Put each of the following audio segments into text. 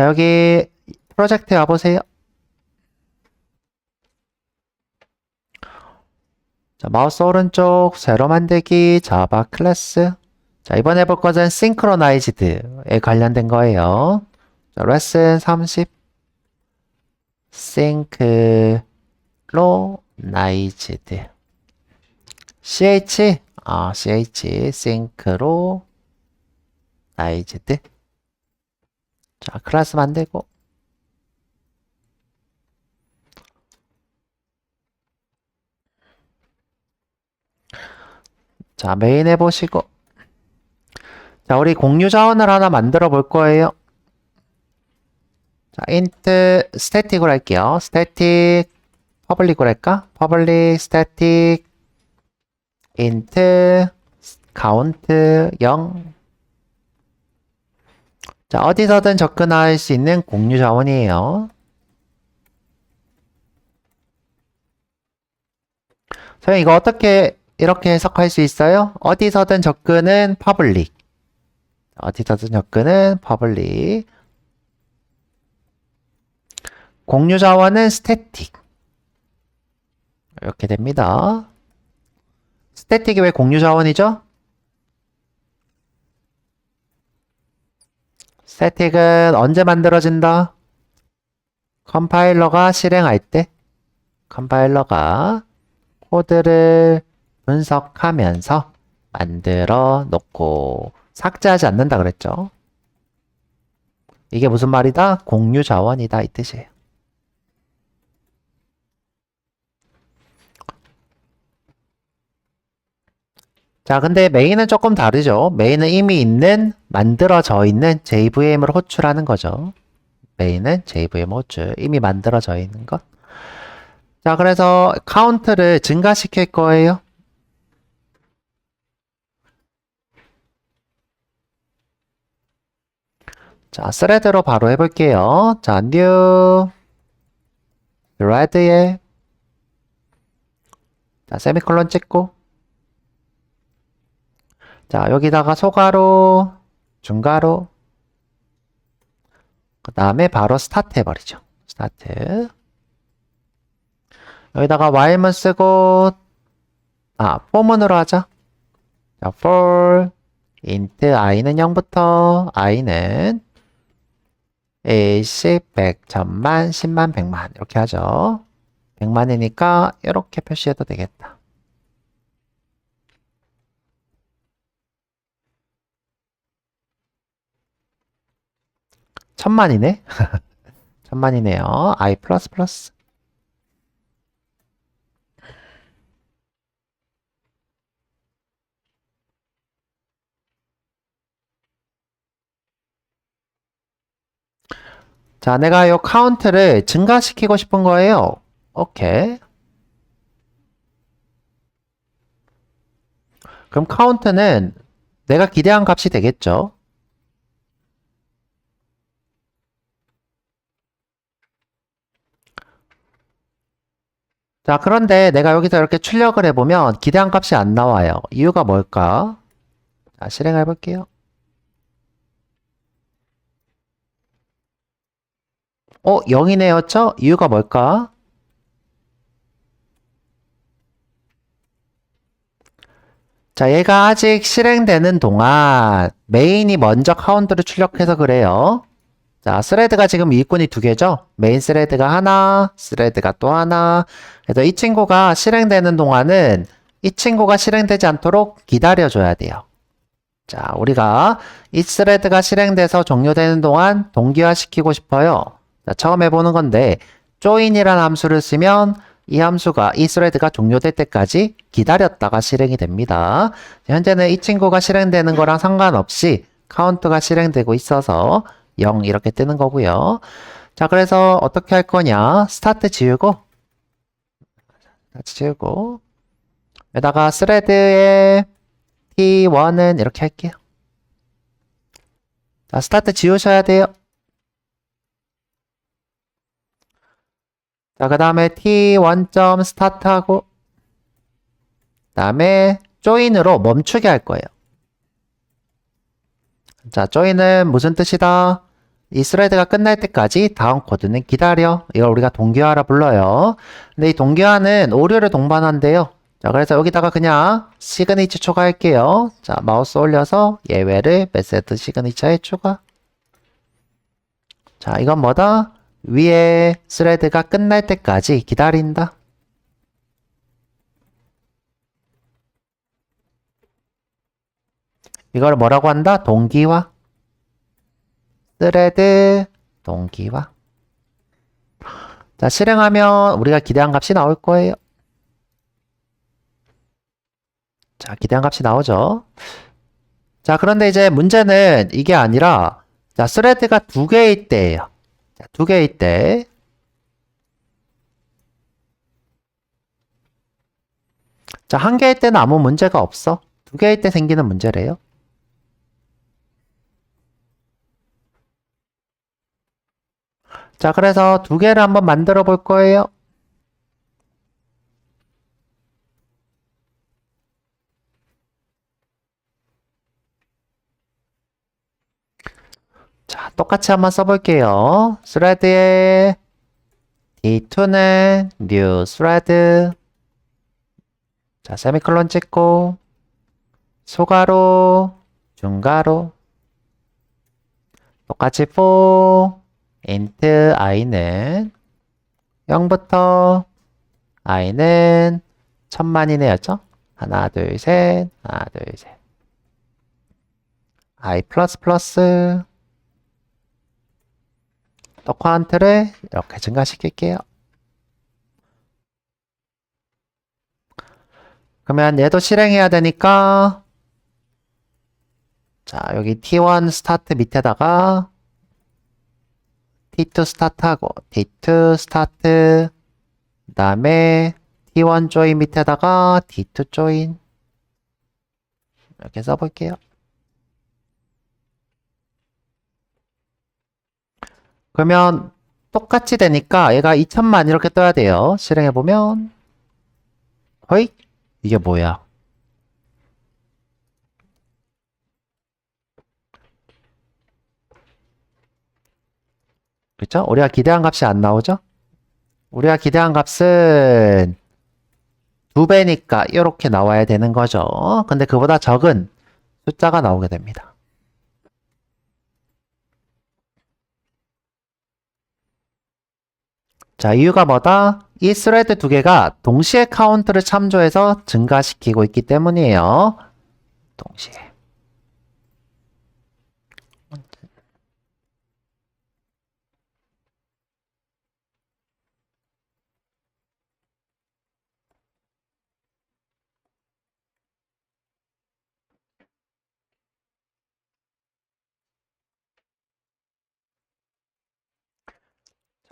자, 여기 프로젝트 와보세요. 자, 마우스 오른쪽 세로 만들기 자바 클래스. 자, 이번에 볼 것은 synchronized에 관련된 거예요. 자, 레슨 30 synchronized CH synchronized. 자, 클래스 만들고. 자, 메인 해보시고. 자, 우리 공유 자원을 하나 만들어 볼 거예요. 자, int static으로 할게요. static public으로 할까? public static int count 0. 자, 어디서든 접근할 수 있는 공유 자원이에요. 선생님, 이거 어떻게 이렇게 해석할 수 있어요? 어디서든 접근은 public. 어디서든 접근은 public. 공유 자원은 static. 이렇게 됩니다. static이 왜 공유 자원이죠? static은 언제 만들어진다? 컴파일러가 실행할 때. 컴파일러가 코드를 분석하면서 만들어 놓고 삭제하지 않는다 그랬죠. 이게 무슨 말이다? 공유 자원이다 이 뜻이에요. 자, 근데 메인은 조금 다르죠. 메인은 이미 있는, 만들어져 있는 JVM을 호출하는 거죠. 메인은 JVM 호출, 이미 만들어져 있는 것. 자, 그래서 카운트를 증가시킬 거예요. 자, 스레드로 바로 해볼게요. 자, new thread에 자, 세미콜론 찍고 자, 여기다가 소가로, 중가로 그 다음에 바로 스타트 해버리죠. 스타트. 여기다가 while문 쓰고 for문으로 하자. 자, for int i는 0부터 i는 10, 100, 1000만, 10만, 100만 이렇게 하죠. 100만이니까 이렇게 표시해도 되겠다. 천만이네. 천만이네요. i 플러스 플러스. 자, 내가 이 카운트를 증가시키고 싶은 거예요. 오케이. 그럼 카운트는 내가 기대한 값이 되겠죠. 자, 그런데 내가 여기서 이렇게 출력을 해보면 기대한 값이 안 나와요. 이유가 뭘까? 자, 실행해 볼게요. 0이네요. 죠 이유가 뭘까? 자, 얘가 아직 실행되는 동안 메인이 먼저 카운트를 출력해서 그래요. 자, 스레드가 지금 일꾼이 두 개죠? 메인 스레드가 하나, 스레드가 또 하나. 그래서 이 친구가 실행되는 동안은 이 친구가 실행되지 않도록 기다려줘야 돼요. 자, 우리가 이 스레드가 실행돼서 종료되는 동안 동기화시키고 싶어요. 자, 처음 해보는 건데 join이라는 함수를 쓰면 이 함수가 이 스레드가 종료될 때까지 기다렸다가 실행이 됩니다. 현재는 이 친구가 실행되는 거랑 상관없이 카운트가 실행되고 있어서 0 이렇게 뜨는 거고요. 자, 그래서 어떻게 할 거냐? 스타트 지우고 여기다가 스레드의 T1은 이렇게 할게요. 자, 스타트 지우셔야 돼요. 자, 그 다음에 T1점 스타트하고 그 다음에 join으로 멈추게 할 거예요. 자, join은 무슨 뜻이다? 이 스레드가 끝날 때까지 다음 코드는 기다려. 이걸 우리가 동기화라 불러요. 근데 이 동기화는 오류를 동반한대요. 자, 그래서 여기다가 그냥 시그니처 추가할게요. 자, 마우스 올려서 예외를 메세드 시그니처에 추가. 자, 이건 뭐다? 위에 스레드가 끝날 때까지 기다린다. 이걸 뭐라고 한다? 동기화. 스레드 동기화. 자, 실행하면 우리가 기대한 값이 나올 거예요. 자, 기대한 값이 나오죠. 자, 그런데 이제 문제는 이게 아니라, 자, 스레드가 두 개일 때예요. 자, 두 개일 때. 자, 한 개일 때는 아무 문제가 없어. 두 개일 때 생기는 문제래요. 자, 그래서 두 개를 한번 만들어 볼 거예요. 자, 똑같이 한번 써볼게요. 스레드에 D2는 new thread. 자, 세미콜론 찍고, 소가로, 중가로, 똑같이 for int i는 0부터 i는 1000만이네였죠? 하나, 둘, 셋, 하나, 둘, 셋. i 플러스 플러스 또 퀀트를 이렇게 증가시킬게요. 그러면 얘도 실행해야 되니까 자, 여기 T1 스타트 밑에다가 T2 스타트하고 T2 스타트 그 다음에 T1 조인 밑에다가 T2 조인 이렇게 써볼게요. 그러면 똑같이 되니까 얘가 2000만 이렇게 떠야 돼요. 실행해보면 허이? 이게 뭐야? 그쵸? 우리가 기대한 값이 안 나오죠? 우리가 기대한 값은 2배니까 이렇게 나와야 되는 거죠. 근데 그보다 적은 숫자가 나오게 됩니다. 자, 이유가 뭐다? 이 스레드 두 개가 동시에 카운트를 참조해서 증가시키고 있기 때문이에요. 동시에.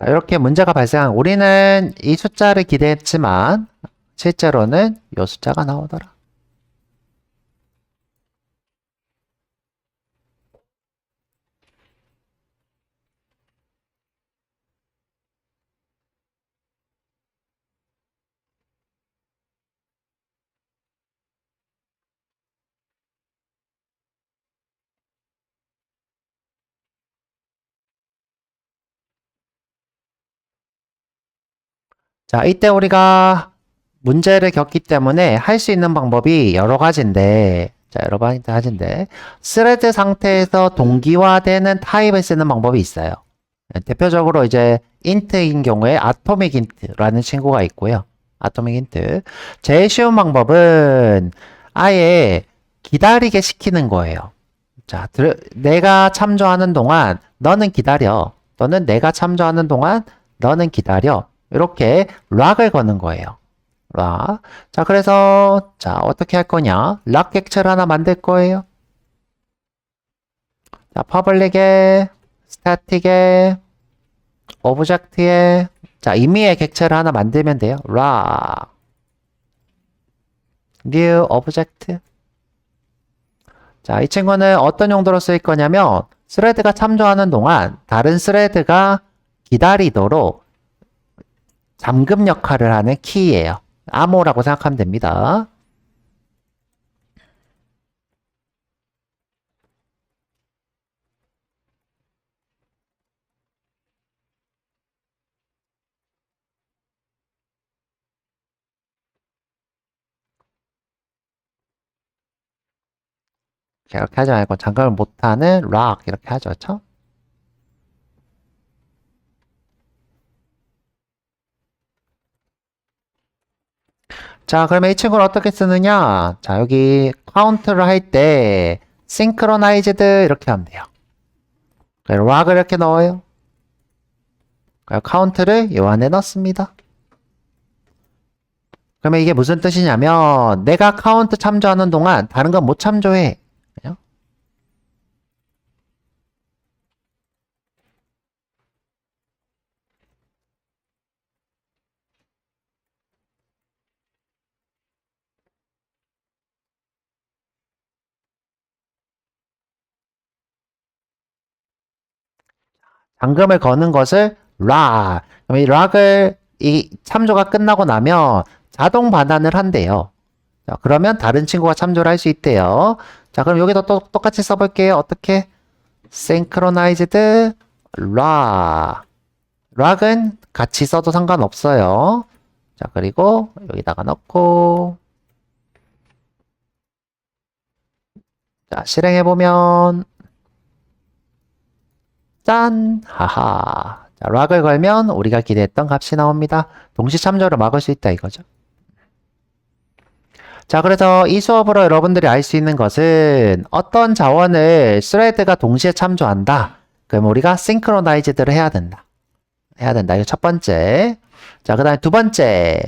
자, 이렇게 문제가 발생한 우리는 이 숫자를 기대했지만 실제로는 이 숫자가 나오더라. 자, 이때 우리가 문제를 겪기 때문에 할 수 있는 방법이 여러 가지인데, 자, 여러 가지인데, 스레드 상태에서 동기화되는 타입을 쓰는 방법이 있어요. 대표적으로 이제 int인 경우에 atomic int라는 친구가 있고요. atomic int. 제일 쉬운 방법은 아예 기다리게 시키는 거예요. 자, 내가 참조하는 동안 너는 기다려. 또는 내가 참조하는 동안 너는 기다려. 이렇게 락을 거는 거예요. 락. 자, 그래서 자, 어떻게 할 거냐? 락 객체를 하나 만들 거예요. 자, 퍼블릭에 스태틱에 오브젝트에 자, 임의의 객체를 하나 만들면 돼요. 락 new object. 자, 이 친구는 어떤 용도로 쓰일 거냐면 스레드가 참조하는 동안 다른 스레드가 기다리도록 잠금 역할을 하는 키예요. 암호라고 생각하면 됩니다. 이렇게 하지 말고 잠금을 못하는 lock 이렇게 하죠. 그쵸? 자, 그러면 이 친구를 어떻게 쓰느냐? 자, 여기 카운트를 할 때 synchronized 이렇게 하면 돼요. lock을 이렇게 넣어요. 카운트를 요 안에 넣습니다. 그러면 이게 무슨 뜻이냐면 내가 카운트 참조하는 동안 다른 건 못 참조해. 그죠? 잠금을 거는 것을 lock. 그럼 이 lock을 이 참조가 끝나고 나면 자동 반환을 한대요. 자, 그러면 다른 친구가 참조를 할 수 있대요. 자, 그럼 여기도 또 똑같이 써볼게요. 어떻게? synchronized lock. lock은 같이 써도 상관없어요. 자, 그리고 여기다가 넣고 자, 실행해보면 짠! 하하. 자, lock을 걸면 우리가 기대했던 값이 나옵니다. 동시 참조를 막을 수 있다 이거죠. 자, 그래서 이 수업으로 여러분들이 알 수 있는 것은 어떤 자원을 스레드가 동시에 참조한다. 그럼 우리가 싱크로나이즈드를 해야 된다. 해야 된다. 이거 첫 번째. 자, 그 다음에 두 번째.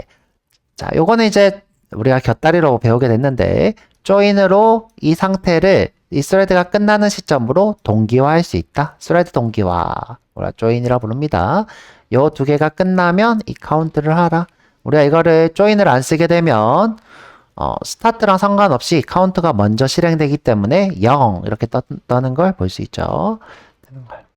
자, 요거는 이제 우리가 곁다리로 배우게 됐는데 조인으로 이 상태를 이 스레드가 끝나는 시점으로 동기화할 수 있다. 스레드 동기화. 우리가 조인이라 부릅니다. 요 두 개가 끝나면 이 카운트를 하라. 우리가 이거를 조인을 안 쓰게 되면 스타트랑 상관없이 카운트가 먼저 실행되기 때문에 0 이렇게 떠는 걸 볼 수 있죠.